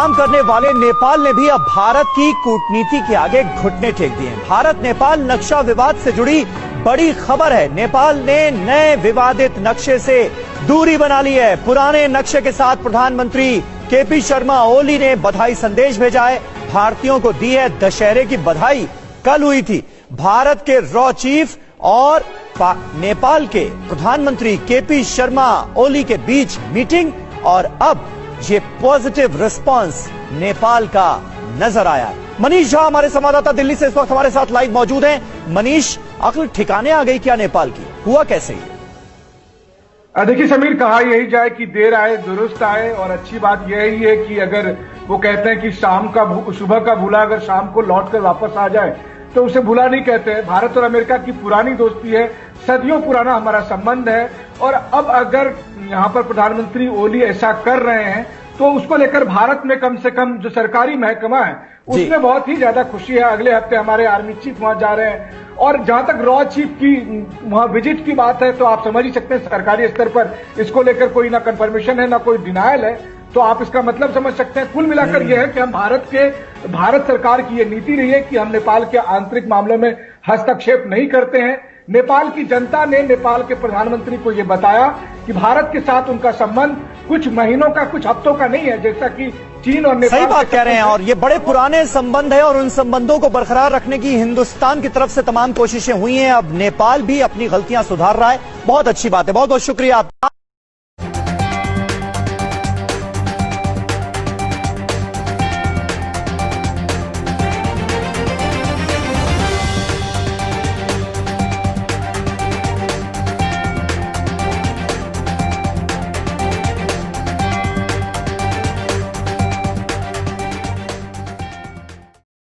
काम करने वाले नेपाल ने भी अब भारत की कूटनीति के आगे घुटने टेक दिए हैं। भारत नेपाल नक्शा विवाद से जुड़ी बड़ी खबर है। नेपाल ने नए विवादित नक्शे से दूरी बना ली है। पुराने नक्शे के साथ प्रधानमंत्री केपी शर्मा ओली ने बधाई संदेश भेजा है। भारतीयों को दी है दशहरे की बधाई। कल हुई थी भारत के रॉ चीफ और नेपाल के प्रधानमंत्री केपी शर्मा ओली के बीच मीटिंग और अब ये पॉजिटिव रिस्पांस नेपाल का नजर आया है। मनीष झा हमारे संवाददाता दिल्ली से इस वक्त हमारे साथ लाइव मौजूद हैं। मनीष, अक्ल ठिकाने आ गई क्या नेपाल की? हुआ कैसे ये? देखिए समीर, कहा यही जाए कि देर आए दुरुस्त आए, और अच्छी बात यही है कि अगर वो कहते हैं कि सुबह का भूला अगर शाम को लौट कर वापस आ जाए तो उसे भूला नहीं कहते हैं। भारत और अमेरिका की पुरानी दोस्ती है, सदियों पुराना हमारा संबंध है, और अब अगर यहाँ पर प्रधानमंत्री ओली ऐसा कर रहे हैं तो उसको लेकर भारत में कम से कम जो सरकारी महकमा है उसमें बहुत ही ज्यादा खुशी है। अगले हफ्ते हमारे आर्मी चीफ वहां जा रहे हैं, और जहां तक रॉ चीफ की वहां विजिट की बात है तो आप समझ ही सकते हैं सरकारी स्तर पर इसको लेकर कोई ना कंफर्मेशन है ना कोई डिनायल है, तो आप इसका मतलब समझ सकते हैं। कुल मिलाकर यह है कि हम भारत सरकार की यह नीति रही है कि हम नेपाल के आंतरिक मामलों में हस्तक्षेप नहीं करते हैं। नेपाल की जनता ने नेपाल के प्रधानमंत्री को यह बताया कि भारत के साथ उनका संबंध कुछ महीनों का, कुछ हफ्तों का नहीं है, जैसा कि चीन और नेपाल। सही बात कह रहे हैं, और ये बड़े पुराने संबंध है और उन संबंधों को बरकरार रखने की हिंदुस्तान की तरफ से तमाम कोशिशें हुई हैं। अब नेपाल भी अपनी गलतियां सुधार रहा है। बहुत अच्छी बात है, बहुत बहुत शुक्रिया।